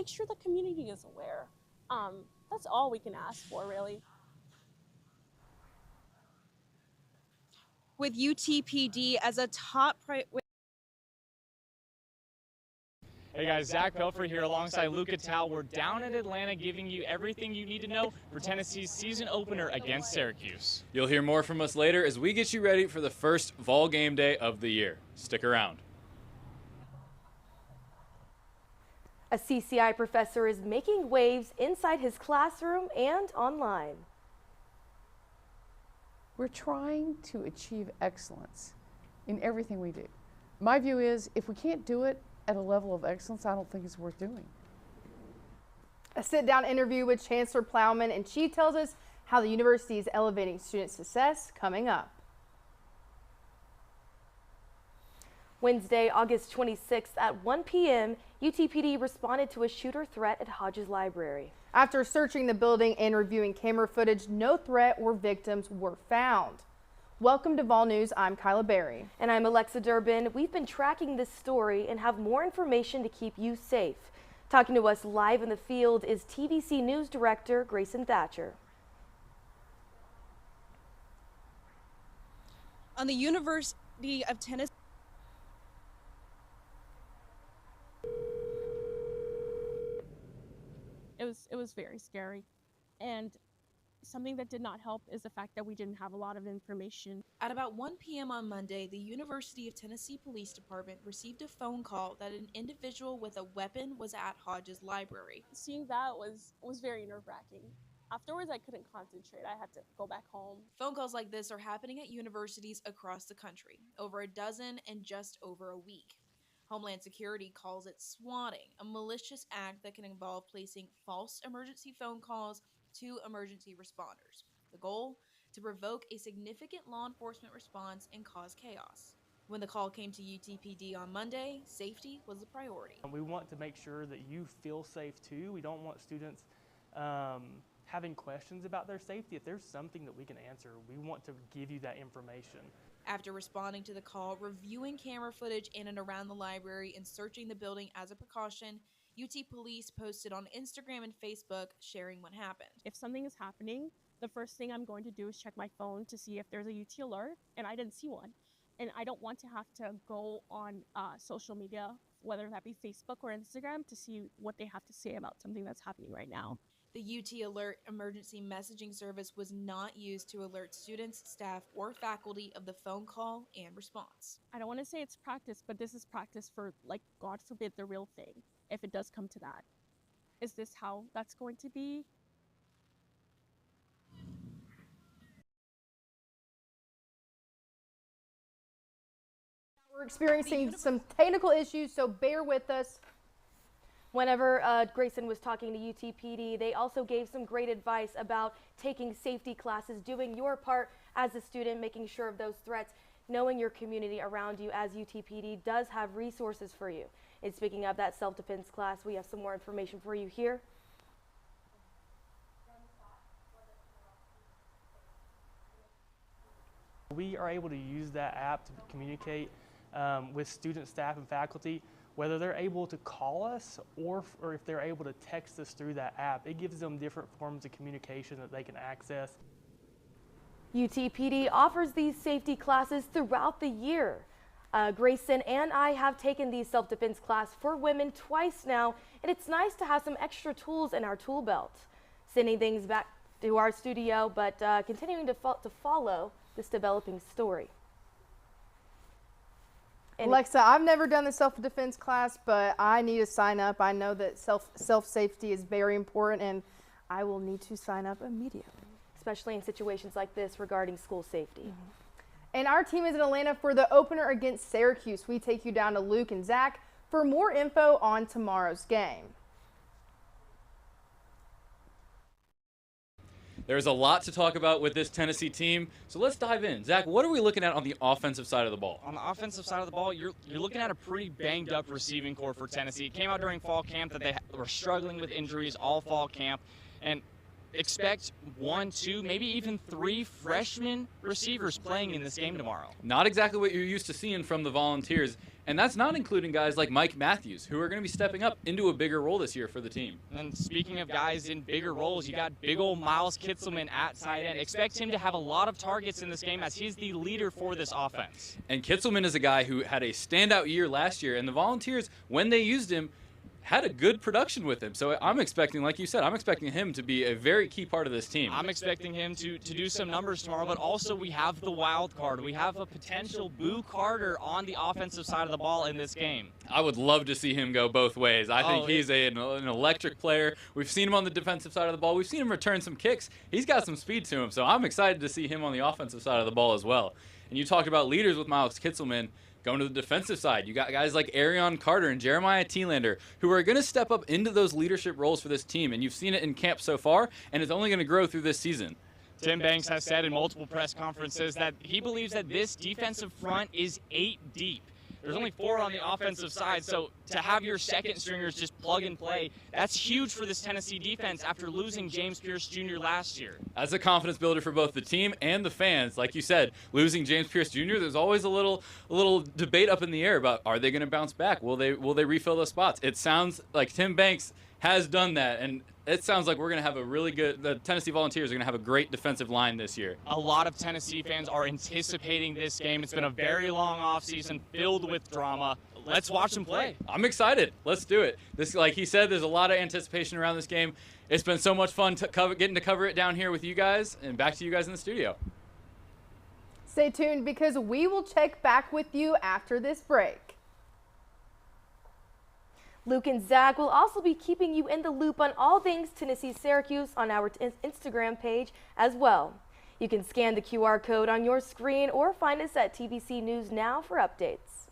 make sure the community is aware. That's all we can ask for, really. With UTPD as a top priority. Hey guys, Zach Pelfrey here alongside Luca Tal. We're down in Atlanta giving you everything you need to know for Tennessee's season opener against Syracuse. You'll hear more from us later as we get you ready for the first Vol game day of the year. Stick around. A CCI professor is making waves inside his classroom and online. We're trying to achieve excellence in everything we do. My view is if we can't do it at a level of excellence, I don't think it's worth doing. A sit-down interview with Chancellor Plowman, and she tells us how the university is elevating student success coming up. Wednesday, August 26th at 1 p.m., UTPD responded to a shooter threat at Hodges Library. After searching the building and reviewing camera footage, no threat or victims were found. Welcome to Vol News. I'm Kyla Berry. And I'm Alexa Durbin. We've been tracking this story and have more information to keep you safe. Talking to us live in the field is TVC News Director Grayson Thatcher. On the University of Tennessee. It was very scary, and something that did not help is the fact that we didn't have a lot of information. At about 1 p.m. on Monday, the University of Tennessee Police Department received a phone call that an individual with a weapon was at Hodges Library. Seeing that was very nerve-wracking. Afterwards, I couldn't concentrate. I had to go back home. Phone calls like this are happening at universities across the country, over a dozen in just over a week. Homeland Security calls it swatting, a malicious act that can involve placing false emergency phone calls to emergency responders. The goal? To provoke a significant law enforcement response and cause chaos. When the call came to UTPD on Monday, safety was a priority. We want to make sure that you feel safe too. We don't want students having questions about their safety. If there's something that we can answer, we want to give you that information. After responding to the call, reviewing camera footage in and around the library, and searching the building as a precaution, UT Police posted on Instagram and Facebook sharing what happened. If something is happening, the first thing I'm going to do is check my phone to see if there's a UT alert, and I didn't see one. And I don't want to have to go on social media, whether that be Facebook or Instagram, to see what they have to say about something that's happening right now. The UT Alert emergency messaging service was not used to alert students, staff, or faculty of the phone call and response. I don't want to say it's practice, but this is practice for, like, God forbid, the real thing, if it does come to that. Is this how that's going to be? We're experiencing some technical issues, so bear with us. Whenever Grayson was talking to UTPD, they also gave some great advice about taking safety classes, doing your part as a student, making sure of those threats, knowing your community around you, as UTPD does have resources for you. And speaking of that self-defense class, we have some more information for you here. We are able to use that app to communicate with students, staff, and faculty, whether they're able to call us or if they're able to text us through that app. It gives them different forms of communication that they can access. UTPD offers these safety classes throughout the year. Grayson and I have taken these self-defense class for women twice now, and it's nice to have some extra tools in our tool belt. Sending things back to our studio, but continuing to follow this developing story. And Alexa, I've never done the self-defense class, but I need to sign up. I know that self-safety is very important, and I will need to sign up immediately. Especially in situations like this regarding school safety. Mm-hmm. And our team is in Atlanta for the opener against Syracuse. We take you down to Luke and Zach for more info on tomorrow's game. There's a lot to talk about with this Tennessee team, so let's dive in. Zach, what are we looking at on the offensive side of the ball? On the offensive side of the ball, you're looking at a pretty banged up receiving core for Tennessee. It came out during fall camp that they were struggling with injuries all fall camp, and expect 1, 2, maybe even 3 freshman receivers playing in this game tomorrow. Not exactly what you're used to seeing from the Volunteers, and that's not including guys like Mike Matthews, who are going to be stepping up into a bigger role this year for the team. And speaking of guys in bigger roles, you got big old Miles Kitzelman at tight end. Expect him to have a lot of targets in this game as he's the leader for this offense. And Kitzelman is a guy who had a standout year last year, and the Volunteers, when they used him, had a good production with him. So I'm expecting, like you said, I'm expecting him to be a very key part of this team. I'm expecting him to do some numbers tomorrow, but also we have the wild card. We have a potential Boo Carter on the offensive side of the ball in this game. I would love to see him go both ways. I think he's an electric player. We've seen him on the defensive side of the ball. We've seen him return some kicks. He's got some speed to him, so I'm excited to see him on the offensive side of the ball as well. And you talked about leaders with Miles Kitzelman. Going to the defensive side, you got guys like Arion Carter and Jeremiah Thielander who are going to step up into those leadership roles for this team, and you've seen it in camp so far, and it's only going to grow through this season. Tim Banks has said in multiple press conferences that he believes that this defensive front is 8 deep. There's only 4 on the offensive side, so to have your second stringers just plug and play, that's huge for this Tennessee defense after losing James Pierce Jr. last year. As a confidence builder for both the team and the fans, like you said, losing James Pierce Jr., there's always a little debate up in the air about, are they going to bounce back? Will they refill those spots? It sounds like Tim Banks has done that, and it sounds like we're going to have the Tennessee Volunteers are going to have a great defensive line this year. A lot of Tennessee fans are anticipating this game. It's been a very long offseason filled with drama. Let's watch them play. I'm excited. Let's do it. This, like he said, there's a lot of anticipation around this game. It's been so much fun getting to cover it down here with you guys, and back to you guys in the studio. Stay tuned because we will check back with you after this break. Luke and Zach will also be keeping you in the loop on all things Tennessee Syracuse on our Instagram page as well. You can scan the QR code on your screen or find us at TVC News Now for updates.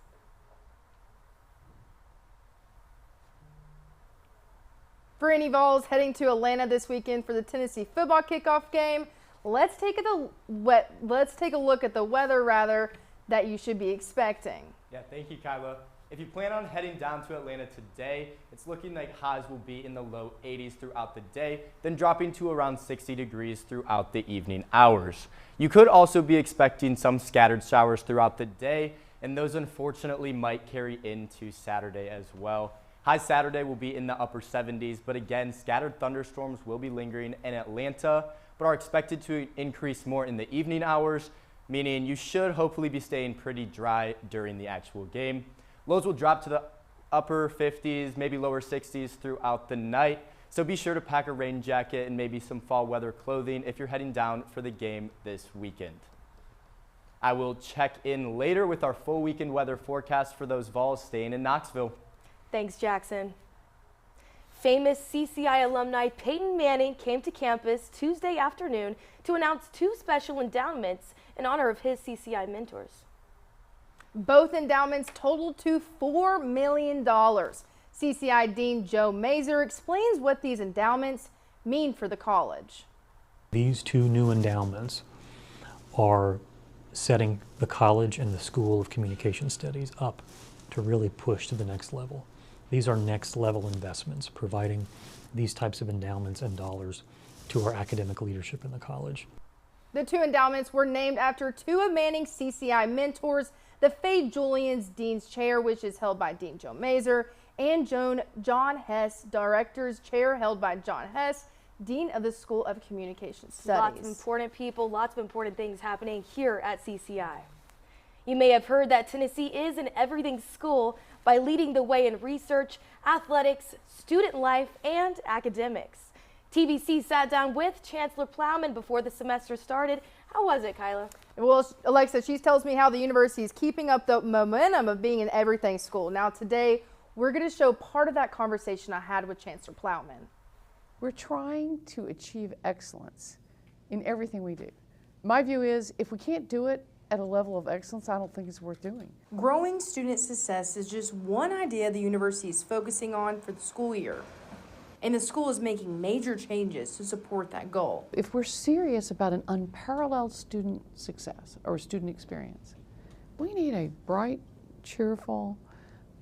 For any Vols heading to Atlanta this weekend for the Tennessee football kickoff game, let's take a look at the weather that you should be expecting. Yeah, thank you, Kyla. If you plan on heading down to Atlanta today, it's looking like highs will be in the low 80s throughout the day, then dropping to around 60 degrees throughout the evening hours. You could also be expecting some scattered showers throughout the day, and those unfortunately might carry into Saturday as well. High Saturday will be in the upper 70s, but again, scattered thunderstorms will be lingering in Atlanta, but are expected to increase more in the evening hours, meaning you should hopefully be staying pretty dry during the actual game. Lows will drop to the upper 50s, maybe lower 60s throughout the night. So be sure to pack a rain jacket and maybe some fall weather clothing if you're heading down for the game this weekend. I will check in later with our full weekend weather forecast for those Vols staying in Knoxville. Thanks, Jackson. Famous CCI alumni Peyton Manning came to campus Tuesday afternoon to announce 2 special endowments in honor of his CCI mentors. Both endowments totaled to $4 million. CCI Dean Joe Mazer explains what these endowments mean for the college. These 2 new endowments are setting the college and the School of Communication Studies up to really push to the next level. These are next level investments, providing these types of endowments and dollars to our academic leadership in the college. The 2 endowments were named after 2 of Manning's CCI mentors, the Faye Julian's Dean's Chair, which is held by Dean Joe Mazer, and John Hess Director's Chair, held by John Hess, Dean of the School of Communication Studies. Lots of important people, lots of important things happening here at CCI. You may have heard that Tennessee is an everything school by leading the way in research, athletics, student life, and academics. TVC sat down with Chancellor Plowman before the semester started. How was it, Kyla? Well, Alexa, she tells me how the university is keeping up the momentum of being an everything school. Now today, we're going to show part of that conversation I had with Chancellor Plowman. We're trying to achieve excellence in everything we do. My view is if we can't do it at a level of excellence, I don't think it's worth doing. Growing student success is just one idea the university is focusing on for the school year. And the school is making major changes to support that goal. If we're serious about an unparalleled student success or student experience, we need a bright, cheerful,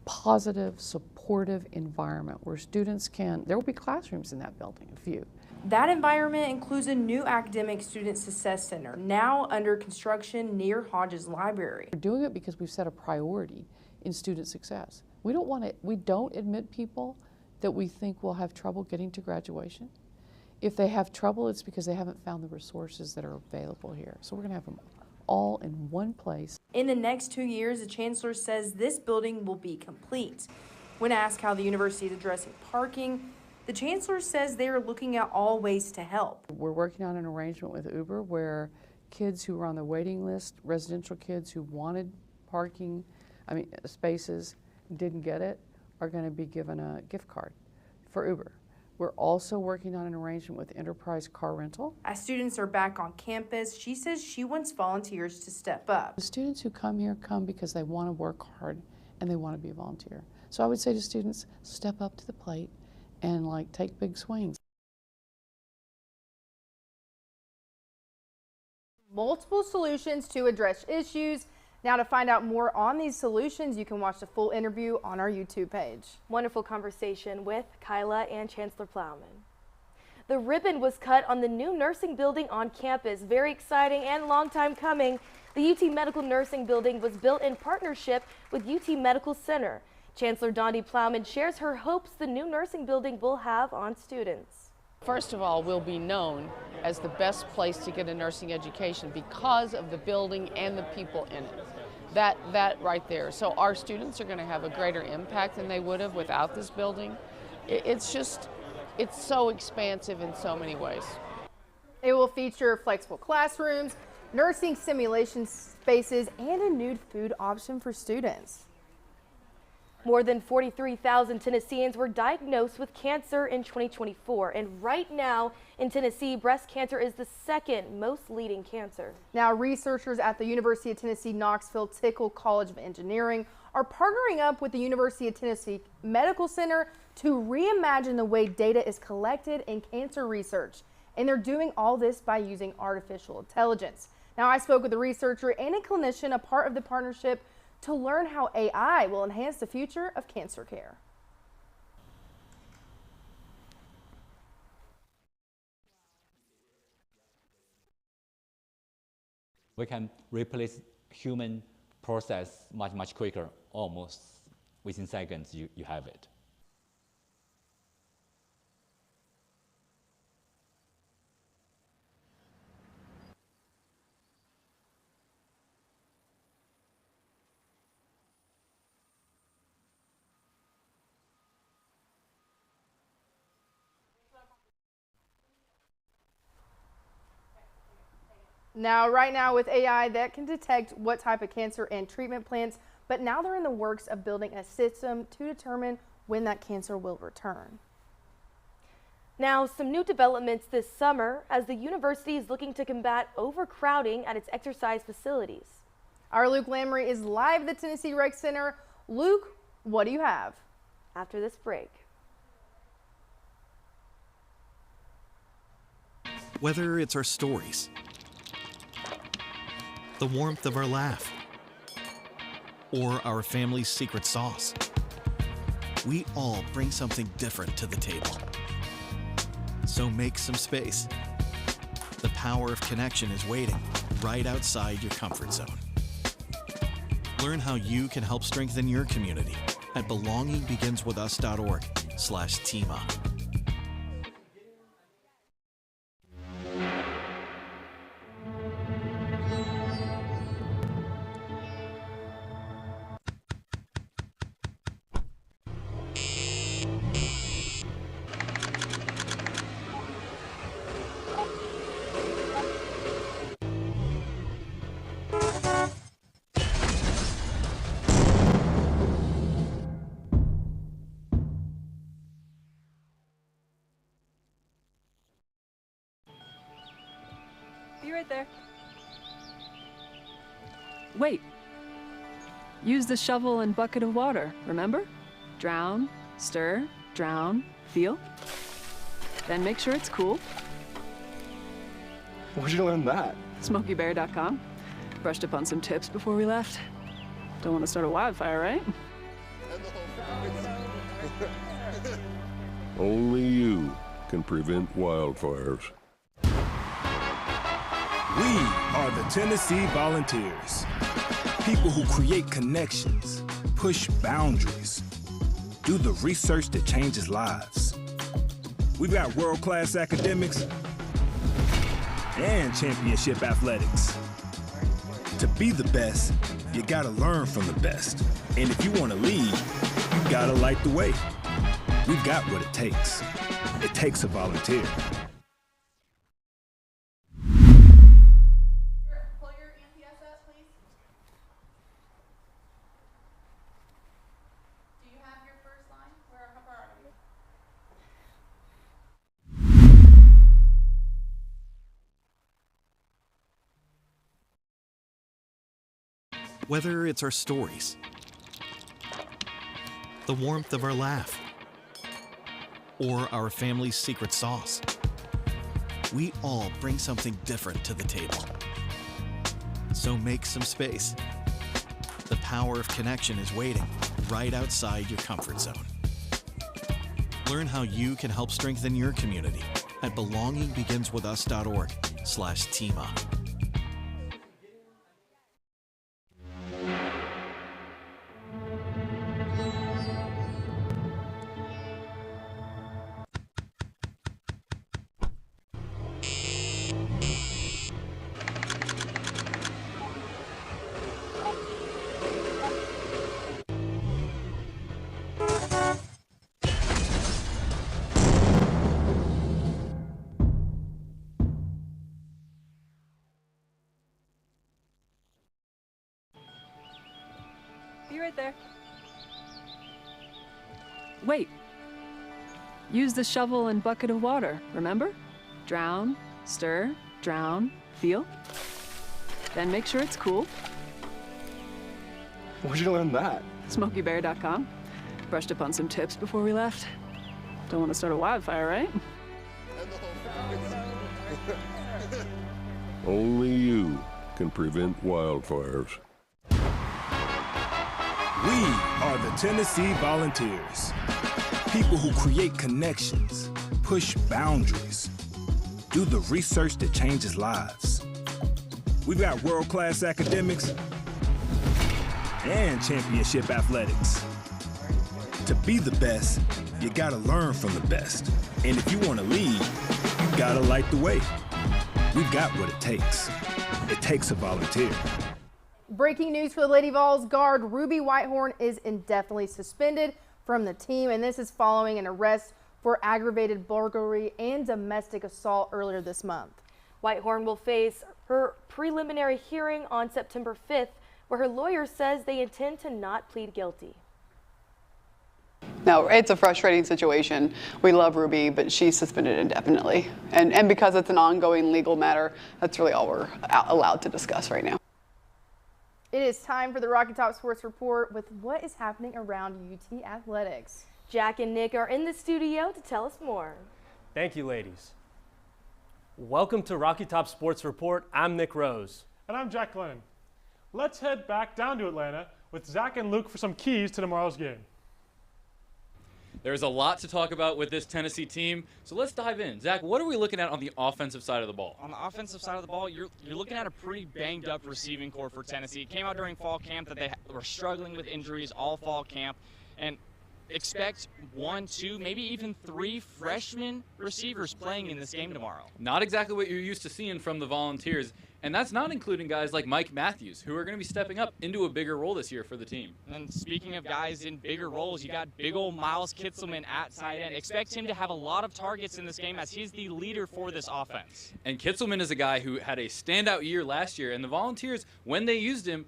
positive, supportive environment where students can, there will be classrooms in that building, a few. That environment includes a new academic student success center, now under construction near Hodges Library. We're doing it because we've set a priority in student success. We don't admit people that we think will have trouble getting to graduation. If they have trouble, it's because they haven't found the resources that are available here. So we're gonna have them all in one place. In the next 2 years, the chancellor says this building will be complete. When asked how the university is addressing parking, the chancellor says they are looking at all ways to help. We're working on an arrangement with Uber where kids who were on the waiting list, residential kids who wanted parking, spaces, didn't get it, are going to be given a gift card for Uber. We're also working on an arrangement with Enterprise Car Rental. As students are back on campus, she says she wants volunteers to step up. The students who come here come because they want to work hard and they want to be a volunteer. So I would say to students, step up to the plate and take big swings. Multiple solutions to address issues. Now, to find out more on these solutions, you can watch the full interview on our YouTube page. Wonderful conversation with Kyla and Chancellor Plowman. The ribbon was cut on the new nursing building on campus. Very exciting and long time coming. The UT Medical Nursing Building was built in partnership with UT Medical Center. Chancellor Dondi Plowman shares her hopes the new nursing building will have on students. First of all, we'll be known as the best place to get a nursing education because of the building and the people in it. That right there. So our students are going to have a greater impact than they would have without this building. It's so expansive in so many ways. It will feature flexible classrooms, nursing simulation spaces, and a new food option for students. More than 43,000 Tennesseans were diagnosed with cancer in 2024, and right now in Tennessee, breast cancer is the second most leading cancer. Now, researchers at the University of Tennessee Knoxville Tickle College of Engineering are partnering up with the University of Tennessee Medical Center to reimagine the way data is collected in cancer research, and they're doing all this by using artificial intelligence. Now, I spoke with a researcher and a clinician, a part of the partnership, to learn how AI will enhance the future of cancer care. We can replace human process much quicker, almost within seconds you have it. Now, right now with AI, that can detect what type of cancer and treatment plans, but now they're in the works of building a system to determine when that cancer will return. Now, some new developments this summer as the university is looking to combat overcrowding at its exercise facilities. Our Luke Lamry is live at the Tennessee Rec Center. Luke, what do you have? After this break. Whether it's our stories, the warmth of our laugh, or our family's secret sauce, we all bring something different to the table. So make some space. The power of connection is waiting right outside your comfort zone. Learn how you can help strengthen your community at belongingbeginswithus.org/teamup. Be right there. Wait. Use the shovel and bucket of water, remember? Drown, stir, drown, feel. Then make sure it's cool. Where'd you learn that? SmokeyBear.com. Brushed up on some tips before we left. Don't want to start a wildfire, right? Only you can prevent wildfires. We are the Tennessee Volunteers. People who create connections, push boundaries, do the research that changes lives. We've got world-class academics and championship athletics. To be the best, you gotta learn from the best. And if you wanna lead, you gotta light the way. We've got what it takes. It takes a volunteer. Whether it's our stories, the warmth of our laugh, or our family's secret sauce, we all bring something different to the table. So make some space. The power of connection is waiting right outside your comfort zone. Learn how you can help strengthen your community at belongingbeginswithus.org/teamup. Be right there. Wait. Use the shovel and bucket of water, remember? Drown, stir, drown, feel. Then make sure it's cool. Where'd you learn that? SmokeyBear.com. Brushed up on some tips before we left. Don't want to start a wildfire, right? Only you can prevent wildfires. We are the Tennessee Volunteers. People who create connections, push boundaries, do the research that changes lives. We've got world-class academics and championship athletics. To be the best, you gotta learn from the best. And if you wanna lead, you gotta light the way. We've got what it takes. It takes a volunteer. Breaking news for the Lady Vols guard Ruby Whitehorn is indefinitely suspended from the team, and this is following an arrest for aggravated burglary and domestic assault earlier this month. Whitehorn will face her preliminary hearing on September 5th, where her lawyer says they intend to not plead guilty. No, it's a frustrating situation. We love Ruby, but she's suspended indefinitely. And because it's an ongoing legal matter, that's really all we're allowed to discuss right now. It is time for the Rocky Top Sports Report with what is happening around UT Athletics. Jack and Nick are in the studio to tell us more. Thank you, ladies. Welcome to Rocky Top Sports Report. I'm Nick Rose. And I'm Jack Glenn. Let's head back down to Atlanta with Zach and Luke for some keys to tomorrow's game. There's a lot to talk about with this Tennessee team, so let's dive in. Zach, what are we looking at on the offensive side of the ball? On the offensive side of the ball, you're looking at a pretty banged-up receiving core for Tennessee. It came out during fall camp that they were struggling with injuries all fall camp, and expect 1, 2, maybe even 3 freshman receivers playing in this game tomorrow. Not exactly what you're used to seeing from the Volunteers, and that's not including guys like Mike Matthews, who are going to be stepping up into a bigger role this year for the team. And speaking of guys in bigger roles, you got big old Miles Kitzelman at tight end. Expect him to have a lot of targets in this game as he's the leader for this offense. And Kitzelman is a guy who had a standout year last year, and the Volunteers, when they used him,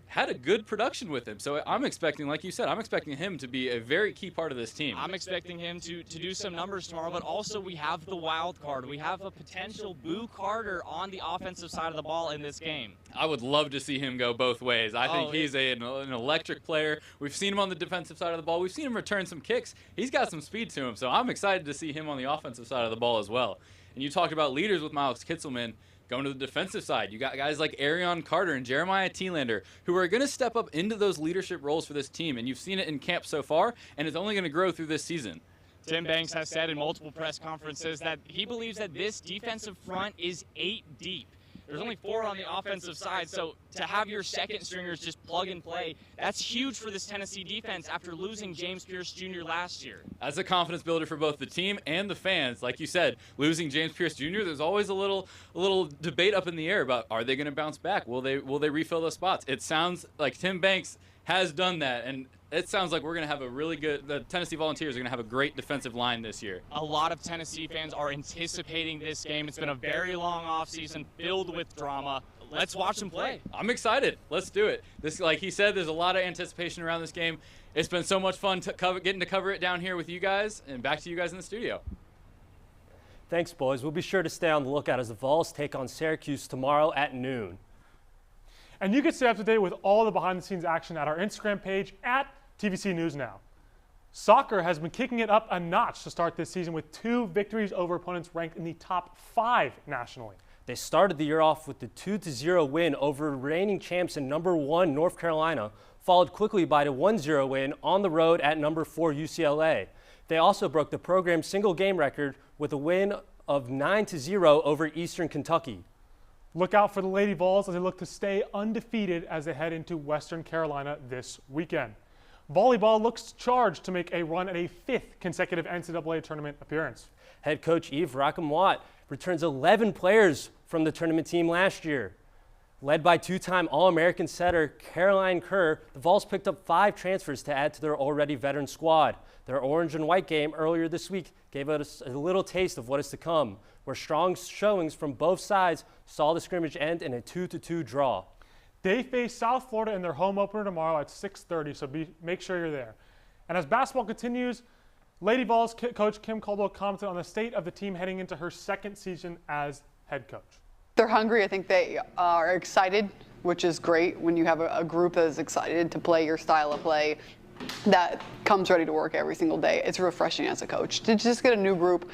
had a good production with him. So I'm expecting, like you said, I'm expecting him to be a very key part of this team. I'm expecting him to do some numbers tomorrow, but also we have the wild card. We have a potential Boo Carter on the offensive side of the ball in this game. I would love to see him go both ways. I think he's an electric player. We've seen him on the defensive side of the ball. We've seen him return some kicks. He's got some speed to him, so I'm excited to see him on the offensive side of the ball as well. And you talked about leaders with Miles Kitzelman. Going to the defensive side, you got guys like Arion Carter and Jeremiah Thielander who are going to step up into those leadership roles for this team, and you've seen it in camp so far, and it's only going to grow through this season. Tim Banks has said in multiple press conferences that he believes that this defensive front is 8 deep. There's only 4 on the offensive side, so to have your second stringers just plug and play, that's huge for this Tennessee defense after losing James Pierce Jr. last year. As a confidence builder for both the team and the fans, like you said, losing James Pierce Jr., there's always a little debate up in the air about, are they going to bounce back? Will they refill those spots? It sounds like Tim Banks has done that, and it sounds like we're going to have a really good, the Tennessee Volunteers are going to have a great defensive line this year. A lot of Tennessee fans are anticipating this game. It's been a very long offseason filled with drama. Let's watch them play. I'm excited. Let's do it. This, like he said, there's a lot of anticipation around this game. It's been so much fun getting to cover it down here with you guys, and back to you guys in the studio. Thanks, boys. We'll be sure to stay on the lookout as the Vols take on Syracuse tomorrow at noon. And you can stay up to date with all the behind-the-scenes action at our Instagram page at TVC News Now. Soccer has been kicking it up a notch to start this season with 2 victories over opponents ranked in the top 5 nationally. They started the year off with the 2-0 win over reigning champs and number 1 North Carolina, followed quickly by the 1-0 win on the road at number 4 UCLA. They also broke the program's single game record with a win of 9-0 over Eastern Kentucky. Look out for the Lady Vols as they look to stay undefeated as they head into Western Carolina this weekend. Volleyball looks charged to make a run at a 5th consecutive NCAA tournament appearance. Head coach Yves Racamwatt returns 11 players from the tournament team last year. Led by 2-time All-American setter Caroline Kerr, the Vols picked up 5 transfers to add to their already veteran squad. Their orange and white game earlier this week gave us a little taste of what is to come, where strong showings from both sides saw the scrimmage end in a 2-2 draw. They face South Florida in their home opener tomorrow at 6:30, so make sure you're there. And as basketball continues, Lady Vols coach Kim Caldwell commented on the state of the team heading into her 2nd season as head coach. They're hungry. I think they are excited, which is great when you have a group that is excited to play your style of play that comes ready to work every single day. It's refreshing as a coach to just get a new group,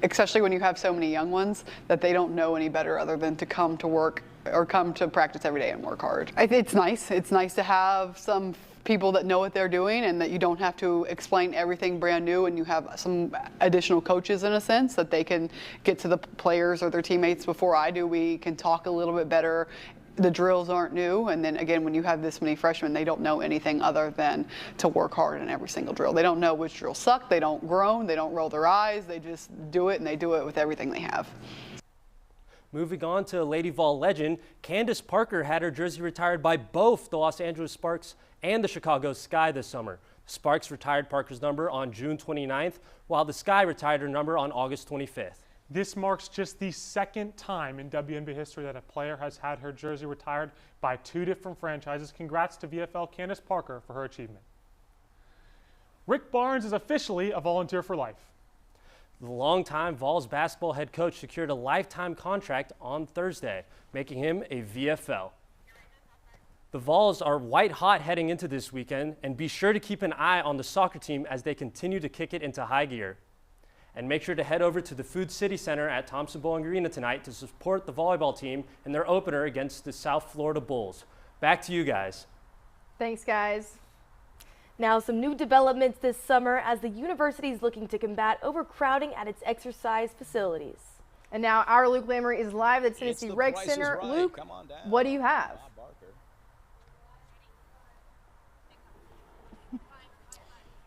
especially when you have so many young ones that they don't know any better other than to come to work or come to practice every day and work hard. It's nice. It's nice to have some people that know what they're doing and that you don't have to explain everything brand new, and you have some additional coaches in a sense that they can get to the players or their teammates before I do. We can talk a little bit better. The drills aren't new, and then again, when you have this many freshmen, they don't know anything other than to work hard in every single drill. They don't know which drills suck, they don't groan, they don't roll their eyes, they just do it, and they do it with everything they have. Moving on to Lady Vol legend, Candace Parker had her jersey retired by both the Los Angeles Sparks and the Chicago Sky this summer. The Sparks retired Parker's number on June 29th, while the Sky retired her number on August 25th. This marks just the 2nd time in WNBA history that a player has had her jersey retired by 2 different franchises. Congrats to VFL Candace Parker for her achievement. Rick Barnes is officially a volunteer for life. The longtime Vols basketball head coach secured a lifetime contract on Thursday, making him a VFL. The Vols are white hot heading into this weekend, and be sure to keep an eye on the soccer team as they continue to kick it into high gear. And make sure to head over to the Food City Center at Thompson-Boling Arena tonight to support the volleyball team in their opener against the South Florida Bulls. Back to you guys. Thanks, guys. Now, some new developments this summer as the university is looking to combat overcrowding at its exercise facilities. And now our Luke Lamry is live at the Tennessee Rec Center. Right. Luke, what do you have?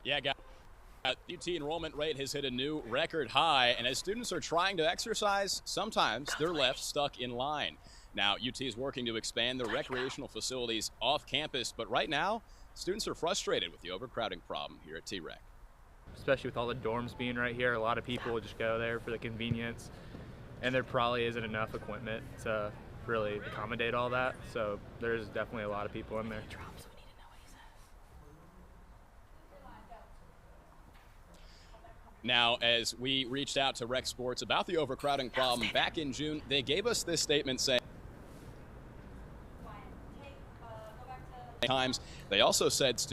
Yeah, guys. UT enrollment rate has hit a new record high, and as students are trying to exercise, sometimes they're left stuck in line. Now, UT is working to expand their recreational facilities off campus, but right now, students are frustrated with the overcrowding problem here at T-Rec. Especially with all the dorms being right here, a lot of people just go there for the convenience, and there probably isn't enough equipment to really accommodate all that, so there's definitely a lot of people in there. Now, as we reached out to Rec Sports about the overcrowding problem back in June, they gave us this statement saying times. They also said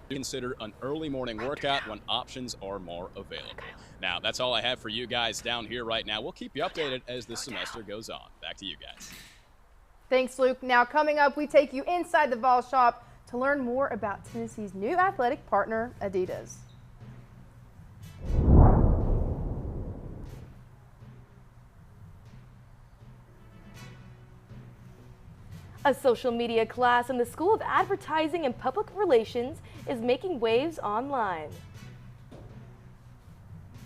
consider an early morning workout when options are more available. Now, that's all I have for you guys down here right now. We'll keep you updated as the semester goes on. Back to you guys. Thanks, Luke. Now, coming up, we take you inside the Vols shop to learn more about Tennessee's new athletic partner, Adidas. A social media class in the School of Advertising and Public Relations is making waves online.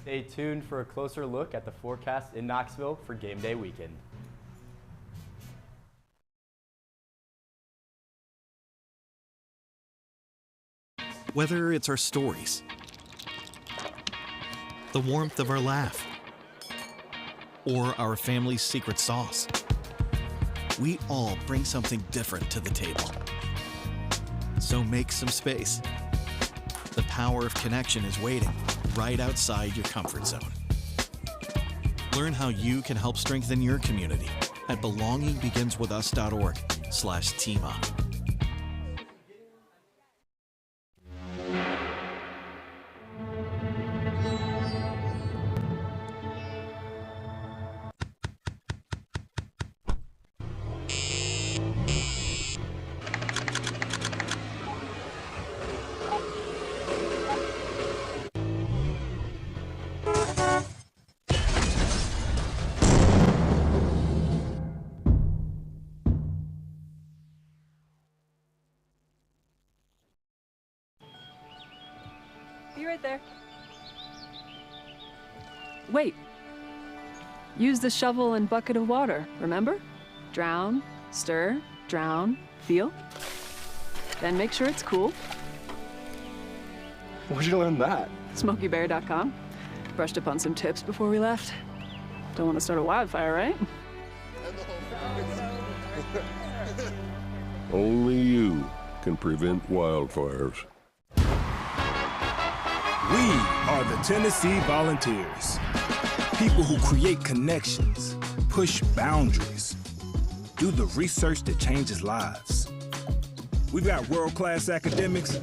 Stay tuned for a closer look at the forecast in Knoxville for game day weekend. Whether it's our stories, the warmth of our laugh, or our family's secret sauce, we all bring something different to the table. So make some space. The power of connection is waiting right outside your comfort zone. Learn how you can help strengthen your community at belongingbeginswithus.org/teamup. Be right there. Wait. Use the shovel and bucket of water, remember? Drown, stir, drown, feel. Then make sure it's cool. Where'd you learn that? SmokeyBear.com. Brushed up on some tips before we left. Don't want to start a wildfire, right? Only you can prevent wildfires. We are the Tennessee Volunteers. People who create connections, push boundaries, do the research that changes lives. We've got world-class academics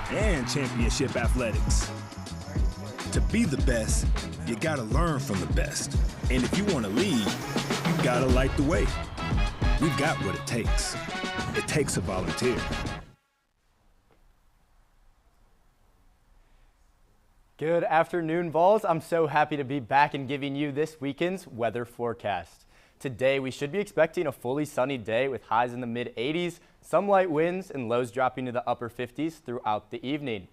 and championship athletics. To be the best, you gotta learn from the best. And if you wanna lead, you gotta light the way. We've got what it takes. It takes a volunteer. Good afternoon, Vols. I'm so happy to be back and giving you this weekend's weather forecast. Today, we should be expecting a fully sunny day with highs in the mid-80s, some light winds, and lows dropping to the upper 50s throughout the evening.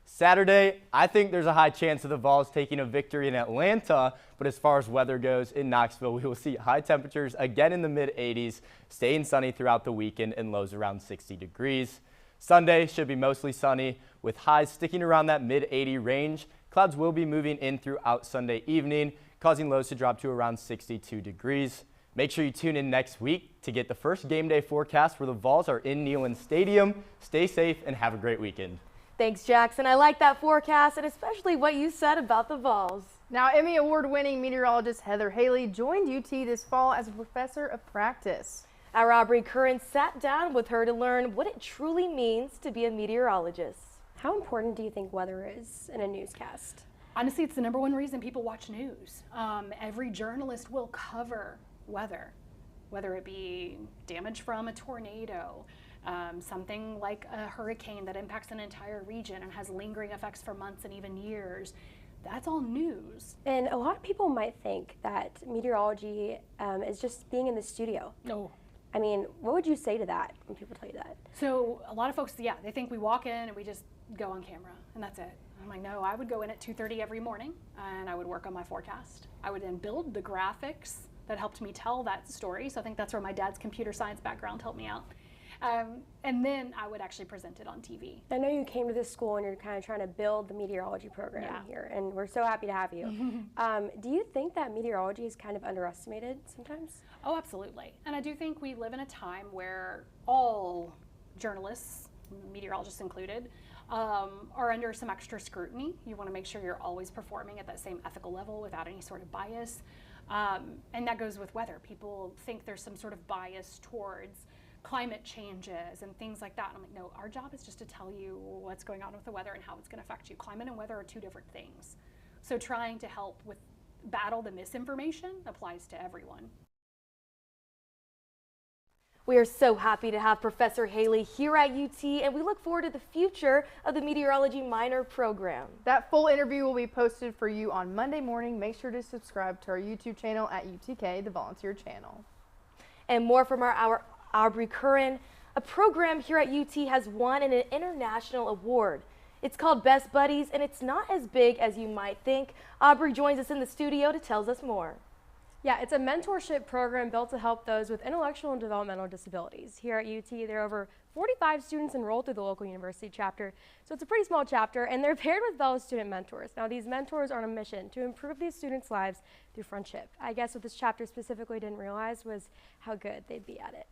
Saturday, I think there's a high chance of the Vols taking a victory in Atlanta, but as far as weather goes in Knoxville, we will see high temperatures again in the mid-80s, staying sunny throughout the weekend and lows around 60 degrees. Sunday should be mostly sunny with highs sticking around that mid-80 range. Clouds will be moving in throughout Sunday evening, causing lows to drop to around 62 degrees. Make sure you tune in next week to get the first game day forecast where the Vols are in Neyland Stadium. Stay safe and have a great weekend. Thanks, Jackson. I like that forecast and especially what you said about the Vols. Now, Emmy Award-winning meteorologist Heather Haley joined UT this fall as a professor of practice. Our Aubrey Curran sat down with her to learn what it truly means to be a meteorologist. How important do you think weather is in a newscast? Honestly, it's the #1 reason people watch news. Every journalist will cover weather, whether it be damage from a tornado, something like a hurricane that impacts an entire region and has lingering effects for months and even years. That's all news. And a lot of people might think that meteorology is just being in the studio. No. I mean, what would you say to that when people tell you that? So a lot of folks, yeah, they think we walk in and we just go on camera and that's it. I'm like, no, I would go in at 2:30 every morning and I would work on my forecast. I would then build the graphics that helped me tell that story. So I think that's where my dad's computer science background helped me out. And then I would actually present it on TV. I know you came to this school and you're kind of trying to build the meteorology program here, and we're so happy to have you. Do you think that meteorology is kind of underestimated sometimes? Oh, absolutely. And I do think we live in a time where all journalists, meteorologists included, are under some extra scrutiny. You want to make sure you're always performing at that same ethical level without any sort of bias. And that goes with weather. People think there's some sort of bias towards climate changes and things like that. And I'm like, no, our job is just to tell you what's going on with the weather and how it's going to affect you. Climate and weather are two different things. So trying to help with battle the misinformation applies to everyone. We are so happy to have Professor Haley here at UT, and we look forward to the future of the meteorology minor program. That full interview will be posted for you on Monday morning. Make sure to subscribe to our YouTube channel at UTK, the volunteer channel. And more from our Aubrey Curran. A program here at UT has won an international award. It's called Best Buddies, and it's not as big as you might think. Aubrey joins us in the studio to tell us more. Yeah, it's a mentorship program built to help those with intellectual and developmental disabilities. Here at UT, there are over 45 students enrolled through the local university chapter, so it's a pretty small chapter, and they're paired with fellow student mentors. Now, these mentors are on a mission to improve these students' lives through friendship. I guess what this chapter specifically didn't realize was how good they'd be at it.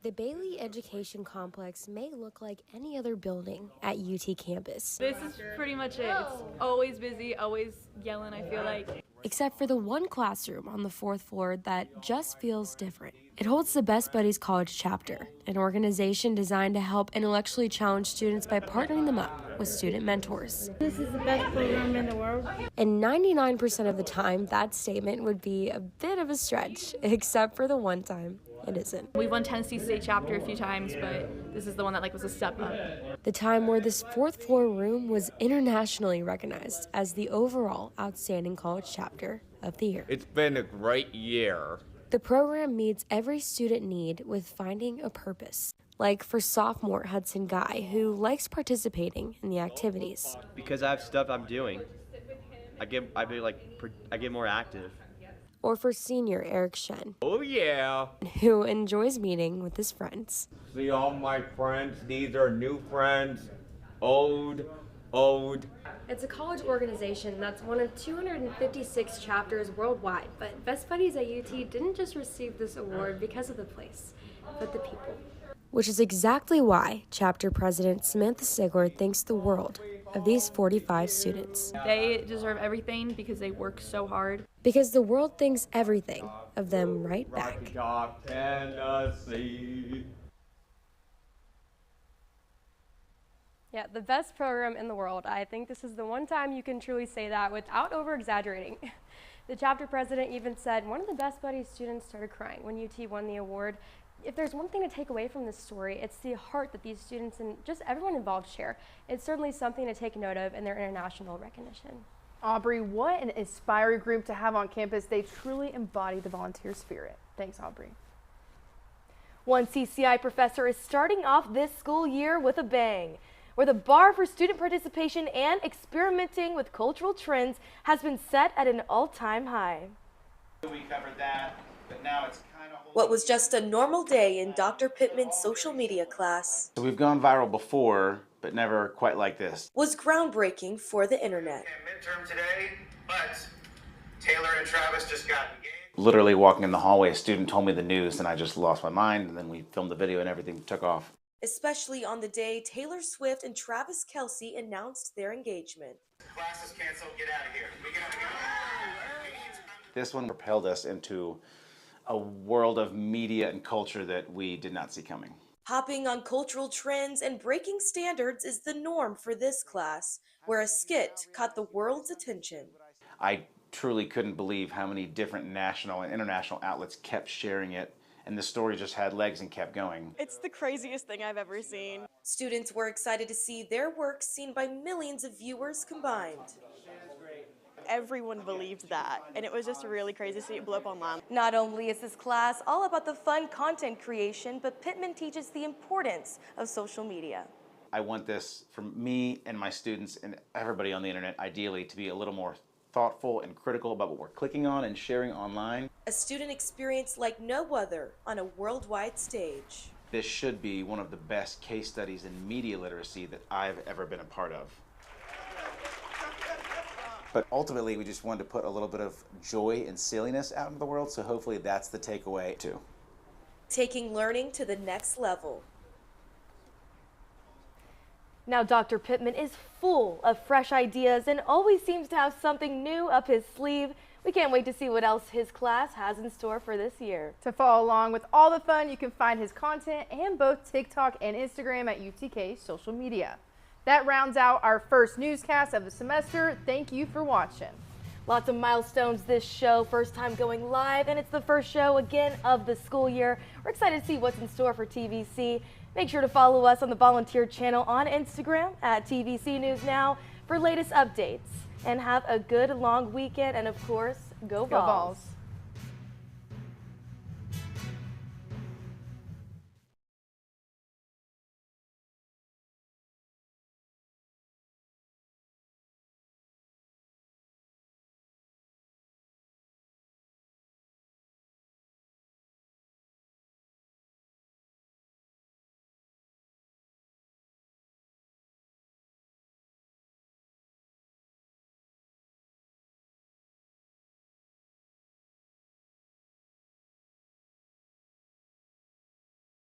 The Bailey Education Complex may look like any other building at UT campus. This is pretty much it. It's always busy, always yelling, I feel like. Except for the one classroom on the 4th floor that just feels different. It holds the Best Buddies College chapter, an organization designed to help intellectually challenged students by partnering them up with student mentors. This is the best program in the world. And 99% of the time, that statement would be a bit of a stretch, except for the one time it isn't. We've won Tennessee State chapter a few times, but this is the one that was a step up. The time where this 4th floor room was internationally recognized as the overall outstanding college chapter of the year. It's been a great year. The program meets every student need with finding a purpose. Like for sophomore Hudson Guy, who likes participating in the activities. Because I have stuff I'm doing, I get more active. Or for senior Eric Shen. Oh yeah. Who enjoys meeting with his friends. See all my friends, these are new friends, old. It's a college organization that's one of 256 chapters worldwide, but Best Buddies at UT didn't just receive this award because of the place, but the people. Which is exactly why Chapter President Samantha Sigler thinks the world of these 45 students. They deserve everything because they work so hard. Because the world thinks everything of them right back. Tennessee. Yeah, the best program in the world. I think this is the one time you can truly say that without over-exaggerating. The chapter president even said one of the Best Buddies students started crying when UT won the award. If there's one thing to take away from this story, it's the heart that these students and just everyone involved share. It's certainly something to take note of in their international recognition. Aubrey, what an inspiring group to have on campus. They truly embody the volunteer spirit. Thanks, Aubrey. One CCI professor is starting off this school year with a bang, where the bar for student participation and experimenting with cultural trends has been set at an all-time high. We covered that, but now it's kind of... What was just a normal day in Dr. Pittman's social media class. So we've gone viral before, but never quite like this. Was groundbreaking for the internet. Midterm today, but Taylor and Travis just got engaged. Literally walking in the hallway, a student told me the news and I just lost my mind, and then we filmed the video and everything took off. Especially on the day Taylor Swift and Travis Kelce announced their engagement. Class is canceled, get out of here. We gotta go. This one propelled us into a world of media and culture that we did not see coming. Hopping on cultural trends and breaking standards is the norm for this class, where a skit caught the world's attention. I truly couldn't believe how many different national and international outlets kept sharing it, and the story just had legs and kept going. It's the craziest thing I've ever seen. Students were excited to see their work seen by millions of viewers combined. Everyone believed that, and it was just really crazy to see it blow up online. Not only is this class all about the fun content creation, but Pittman teaches the importance of social media. I want this for me and my students and everybody on the internet, ideally, to be a little more thoughtful and critical about what we're clicking on and sharing online. A student experience like no other on a worldwide stage. This should be one of the best case studies in media literacy that I've ever been a part of. But ultimately, we just wanted to put a little bit of joy and silliness out into the world, so hopefully that's the takeaway too. Taking learning to the next level. Now, Dr. Pittman is full of fresh ideas and always seems to have something new up his sleeve. We can't wait to see what else his class has in store for this year. To follow along with all the fun, you can find his content and both TikTok and Instagram at UTK social media. That rounds out our first newscast of the semester. Thank you for watching. Lots of milestones this show, first time going live, and it's the first show again of the school year. We're excited to see what's in store for TVC. Make sure to follow us on the volunteer channel on Instagram at TVC News Now for latest updates. And have a good long weekend, and of course, go Vols.